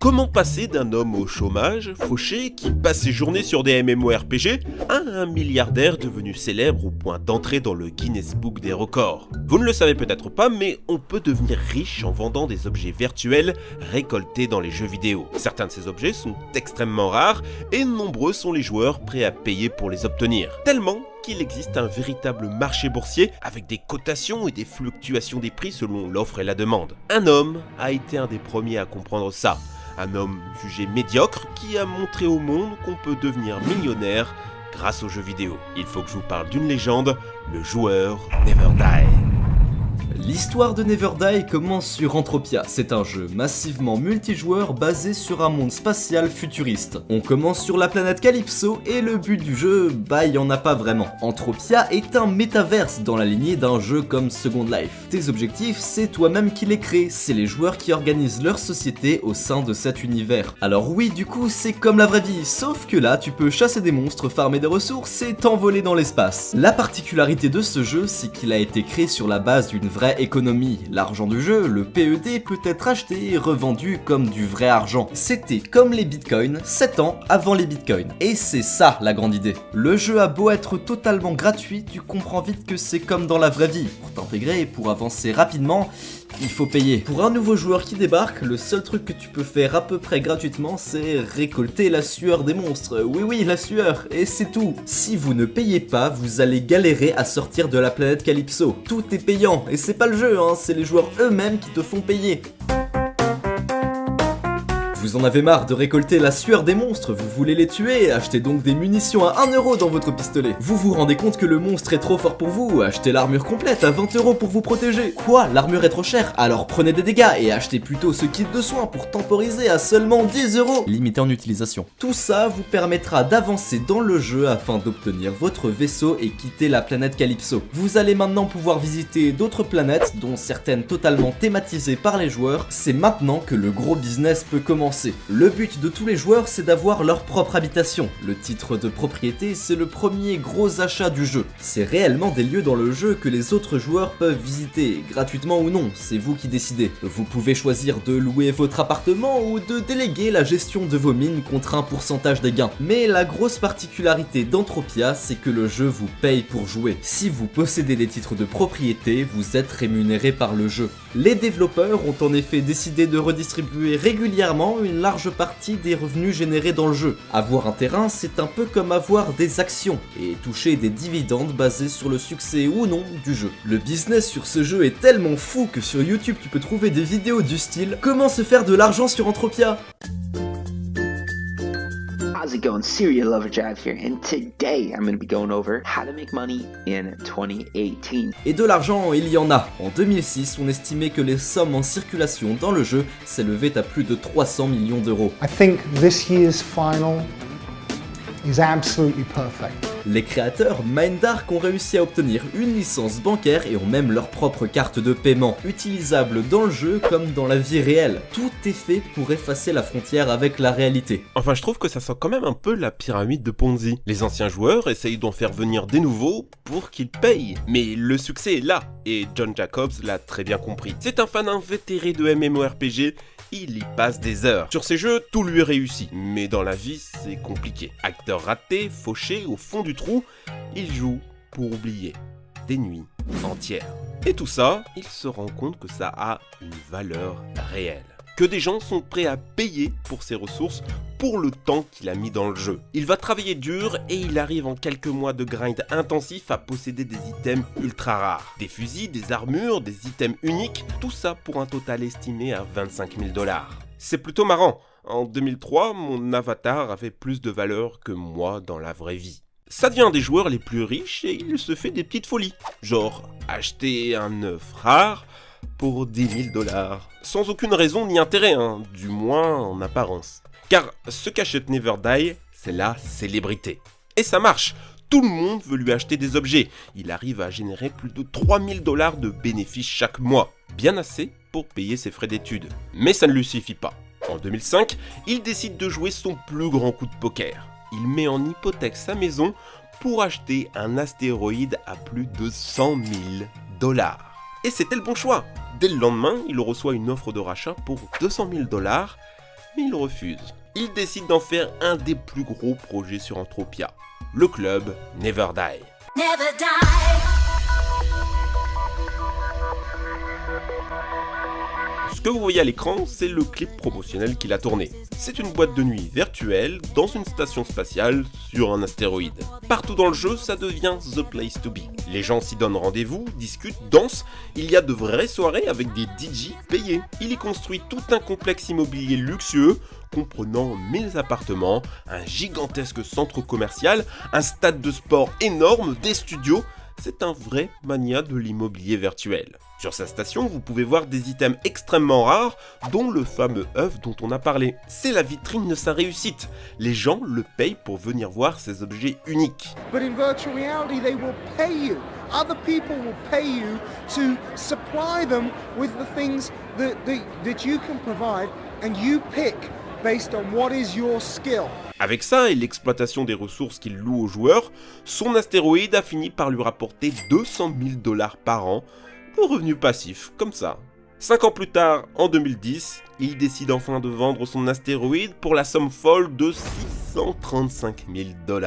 Comment passer d'un homme au chômage, fauché, qui passe ses journées sur des MMORPG, à un milliardaire devenu célèbre au point d'entrer dans le Guinness Book des records? Vous ne le savez peut-être pas, mais on peut devenir riche en vendant des objets virtuels récoltés dans les jeux vidéo. Certains de ces objets sont extrêmement rares et nombreux sont les joueurs prêts à payer pour les obtenir. Tellement qu'il existe un véritable marché boursier avec des cotations et des fluctuations des prix selon l'offre et la demande. Un homme a été un des premiers à comprendre ça. Un homme jugé médiocre qui a montré au monde qu'on peut devenir millionnaire grâce aux jeux vidéo. Il faut que je vous parle d'une légende, le joueur Never Die. L'histoire de Never Die commence sur Entropia. C'est un jeu massivement multijoueur basé sur un monde spatial futuriste. On commence sur la planète Calypso et le but du jeu, il y en a pas vraiment. Entropia est un métaverse dans la lignée d'un jeu comme Second Life. Tes objectifs, c'est toi-même qui les crée, c'est les joueurs qui organisent leur société au sein de cet univers. Alors oui, du coup, c'est comme la vraie vie, sauf que là, tu peux chasser des monstres, farmer des ressources et t'envoler dans l'espace. La particularité de ce jeu, c'est qu'il a été créé sur la base d'une vraie économie. L'argent du jeu, le PED, peut être acheté et revendu comme du vrai argent. C'était comme les bitcoins, 7 ans avant les bitcoins. Et c'est ça la grande idée. Le jeu a beau être totalement gratuit, tu comprends vite que c'est comme dans la vraie vie. Pour t'intégrer et pour avancer rapidement, il faut payer. Pour un nouveau joueur qui débarque, le seul truc que tu peux faire à peu près gratuitement, c'est récolter la sueur des monstres. Oui, la sueur, et c'est tout. Si vous ne payez pas, vous allez galérer à sortir de la planète Calypso. Tout est payant, et c'est pas le jeu, c'est les joueurs eux-mêmes qui te font payer. Vous en avez marre de récolter la sueur des monstres, vous voulez les tuer, achetez donc des munitions à 1€ dans votre pistolet. Vous vous rendez compte que le monstre est trop fort pour vous, achetez l'armure complète à 20€ pour vous protéger. Quoi, l'armure est trop chère? Alors prenez des dégâts et achetez plutôt ce kit de soins pour temporiser à seulement 10€. Limité en utilisation. Tout ça vous permettra d'avancer dans le jeu afin d'obtenir votre vaisseau et quitter la planète Calypso. Vous allez maintenant pouvoir visiter d'autres planètes, dont certaines totalement thématisées par les joueurs. C'est maintenant que le gros business peut commencer. Le but de tous les joueurs, c'est d'avoir leur propre habitation. Le titre de propriété, c'est le premier gros achat du jeu. C'est réellement des lieux dans le jeu que les autres joueurs peuvent visiter, gratuitement ou non, c'est vous qui décidez. Vous pouvez choisir de louer votre appartement ou de déléguer la gestion de vos mines contre un pourcentage des gains. Mais la grosse particularité d'Entropia, c'est que le jeu vous paye pour jouer. Si vous possédez des titres de propriété, vous êtes rémunéré par le jeu. Les développeurs ont en effet décidé de redistribuer régulièrement une large partie des revenus générés dans le jeu. Avoir un terrain, c'est un peu comme avoir des actions et toucher des dividendes basés sur le succès ou non du jeu. Le business sur ce jeu est tellement fou que sur YouTube tu peux trouver des vidéos du style « Comment se faire de l'argent sur Entropia ?» How's it going? Serial Loverjav here, and today I'm going to be going over how to make money in 2018. Et de l'argent, il y en a. En 2006, on estimait que les sommes en circulation dans le jeu s'élevaient à plus de 300 millions d'euros. I think this year's final is absolutely perfect. Les créateurs Mindark ont réussi à obtenir une licence bancaire et ont même leur propre carte de paiement, utilisable dans le jeu comme dans la vie réelle. Tout est fait pour effacer la frontière avec la réalité. Enfin, je trouve que ça sent quand même un peu la pyramide de Ponzi. Les anciens joueurs essayent d'en faire venir des nouveaux pour qu'ils payent. Mais le succès est là, et John Jacobs l'a très bien compris. C'est un fan invétéré de MMORPG, il y passe des heures. Sur ces jeux, tout lui réussit. Mais dans la vie, c'est compliqué. Acteur raté, fauché, au fond du trou, il joue pour oublier. Des nuits entières. Et tout ça, il se rend compte que ça a une valeur réelle. Que des gens sont prêts à payer pour ses ressources pour le temps qu'il a mis dans le jeu. Il va travailler dur et il arrive en quelques mois de grind intensif à posséder des items ultra rares. Des fusils, des armures, des items uniques, tout ça pour un total estimé à 25 000 $. C'est plutôt marrant. En 2003, mon avatar avait plus de valeur que moi dans la vraie vie. Ça devient un des joueurs les plus riches et il se fait des petites folies. Genre, acheter un œuf rare pour 10 000 $. Sans aucune raison ni intérêt, du moins en apparence. Car ce qu'achète Never Die, c'est la célébrité. Et ça marche. Tout le monde veut lui acheter des objets. Il arrive à générer plus de 3 000 $ de bénéfices chaque mois. Bien assez pour payer ses frais d'études. Mais ça ne lui suffit pas. En 2005, il décide de jouer son plus grand coup de poker. Il met en hypothèque sa maison pour acheter un astéroïde à plus de 100 000 $. Et c'était le bon choix. Dès le lendemain, il reçoit une offre de rachat pour 200 000 $, mais il refuse. Il décide d'en faire un des plus gros projets sur Entropia, le club Never Die. Never die. Ce que vous voyez à l'écran, c'est le clip promotionnel qu'il a tourné. C'est une boîte de nuit virtuelle dans une station spatiale sur un astéroïde. Partout dans le jeu, ça devient the place to be. Les gens s'y donnent rendez-vous, discutent, dansent, il y a de vraies soirées avec des DJ payés. Il y construit tout un complexe immobilier luxueux, comprenant 1000 appartements, un gigantesque centre commercial, un stade de sport énorme, des studios. C'est un vrai mania de l'immobilier virtuel. Sur sa station, vous pouvez voir des items extrêmement rares, dont le fameux œuf dont on a parlé. C'est la vitrine de sa réussite. Les gens le payent pour venir voir ces objets uniques. But in virtual reality, they will pay you. Other people will pay you to supply them with the things that you can provide, and you pick based on what is your skill. Avec ça et l'exploitation des ressources qu'il loue aux joueurs, son astéroïde a fini par lui rapporter 200 000 $ par an de revenus passifs, comme ça. 5 ans plus tard, en 2010, il décide enfin de vendre son astéroïde pour la somme folle de 635 000 $.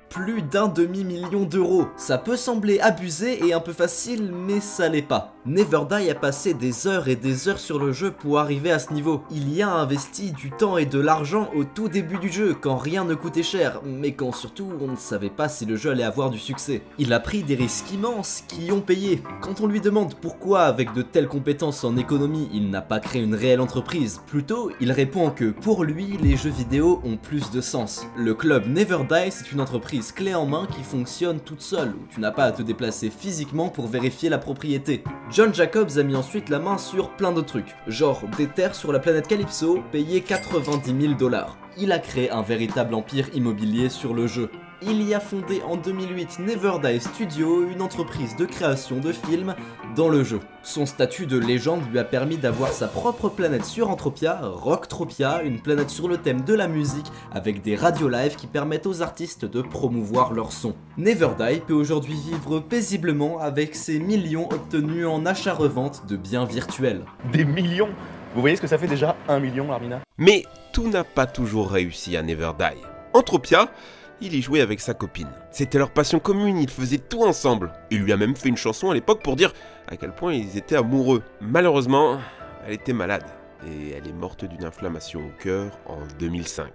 Plus d'un demi-million d'euros. Ça peut sembler abusé et un peu facile, mais ça l'est pas. Never Die a passé des heures et des heures sur le jeu pour arriver à ce niveau. Il y a investi du temps et de l'argent au tout début du jeu, quand rien ne coûtait cher, mais quand surtout on ne savait pas si le jeu allait avoir du succès. Il a pris des risques immenses qui ont payé. Quand on lui demande pourquoi, avec de telles compétences en économie, il n'a pas créé une réelle entreprise, plutôt, il répond que pour lui, les jeux vidéo ont plus de sens. Le club Never Die, c'est une entreprise clé en main qui fonctionne toute seule, où tu n'as pas à te déplacer physiquement pour vérifier la propriété. John Jacobs a mis ensuite la main sur plein de trucs, genre des terres sur la planète Calypso payées 90 000 $. Il a créé un véritable empire immobilier sur le jeu. Il y a fondé en 2008 Never Die Studio, une entreprise de création de films dans le jeu. Son statut de légende lui a permis d'avoir sa propre planète sur Entropia, Rocktropia, une planète sur le thème de la musique avec des radios live qui permettent aux artistes de promouvoir leur son. Never Die peut aujourd'hui vivre paisiblement avec ses millions obtenus en achat-revente de biens virtuels. Des millions? Vous voyez ce que ça fait déjà 1 million, Armina? Mais tout n'a pas toujours réussi à Never Die. Entropia, il y jouait avec sa copine. C'était leur passion commune, ils faisaient tout ensemble. Il lui a même fait une chanson à l'époque pour dire à quel point ils étaient amoureux. Malheureusement, elle était malade et elle est morte d'une inflammation au cœur en 2005.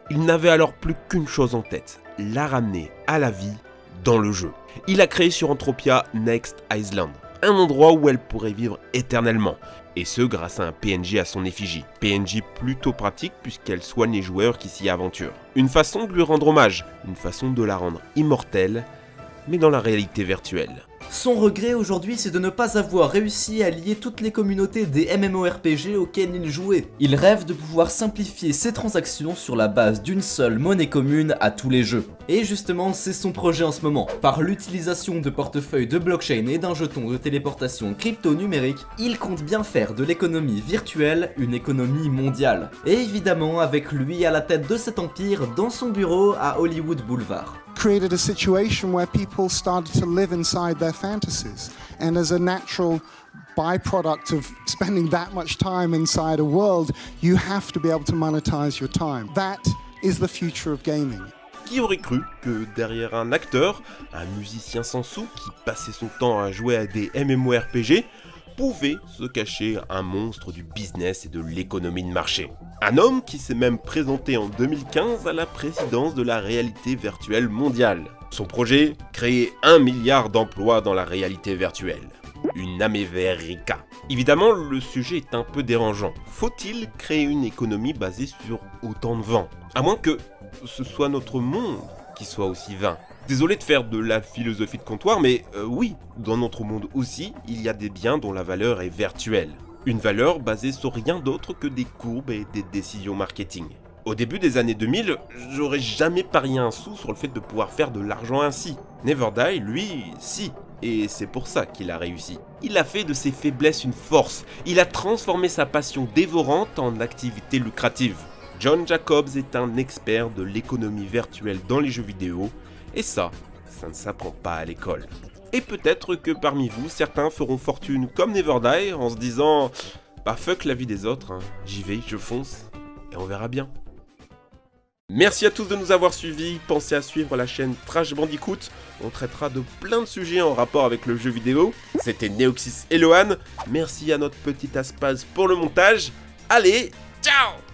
Il n'avait alors plus qu'une chose en tête, la ramener à la vie dans le jeu. Il a créé sur Entropia Next Island, un endroit où elle pourrait vivre éternellement. Et ce grâce à un PNJ à son effigie. PNJ plutôt pratique puisqu'elle soigne les joueurs qui s'y aventurent. Une façon de lui rendre hommage, une façon de la rendre immortelle, mais dans la réalité virtuelle. Son regret aujourd'hui, c'est de ne pas avoir réussi à lier toutes les communautés des MMORPG auxquels il jouait. Il rêve de pouvoir simplifier ses transactions sur la base d'une seule monnaie commune à tous les jeux. Et justement, c'est son projet en ce moment. Par l'utilisation de portefeuilles de blockchain et d'un jeton de téléportation crypto-numérique, il compte bien faire de l'économie virtuelle une économie mondiale. Et évidemment, avec lui à la tête de cet empire dans son bureau à Hollywood Boulevard. Created a situation where people started to live inside their fantasies, and as a natural byproduct of spending that much time inside a world, you have to be able to monetize your time. That is the future of gaming. Qui aurait cru que derrière un acteur, un musicien sans sou qui passait son temps à jouer à des MMORPG, pouvait se cacher un monstre du business et de l'économie de marché. Un homme qui s'est même présenté en 2015 à la présidence de la réalité virtuelle mondiale. Son projet, créer 1 milliard d'emplois dans la réalité virtuelle. Une América. Évidemment, le sujet est un peu dérangeant. Faut-il créer une économie basée sur autant de vent? À moins que ce soit notre monde qui soit aussi vain. Désolé de faire de la philosophie de comptoir, mais oui, dans notre monde aussi, il y a des biens dont la valeur est virtuelle. Une valeur basée sur rien d'autre que des courbes et des décisions marketing. Au début des années 2000, j'aurais jamais parié un sou sur le fait de pouvoir faire de l'argent ainsi. Never Die, lui, si. Et c'est pour ça qu'il a réussi. Il a fait de ses faiblesses une force. Il a transformé sa passion dévorante en activité lucrative. John Jacobs est un expert de l'économie virtuelle dans les jeux vidéo. Et ça ne s'apprend pas à l'école. Et peut-être que parmi vous, certains feront fortune comme Never Die en se disant « Bah fuck la vie des autres, hein. J'y vais, je fonce. et on verra bien. Merci à tous de nous avoir suivis, pensez à suivre la chaîne Trash Bandicoot, on traitera de plein de sujets en rapport avec le jeu vidéo. C'était Neoxys et Lohan, merci à notre petit Aspaz pour le montage, allez, ciao!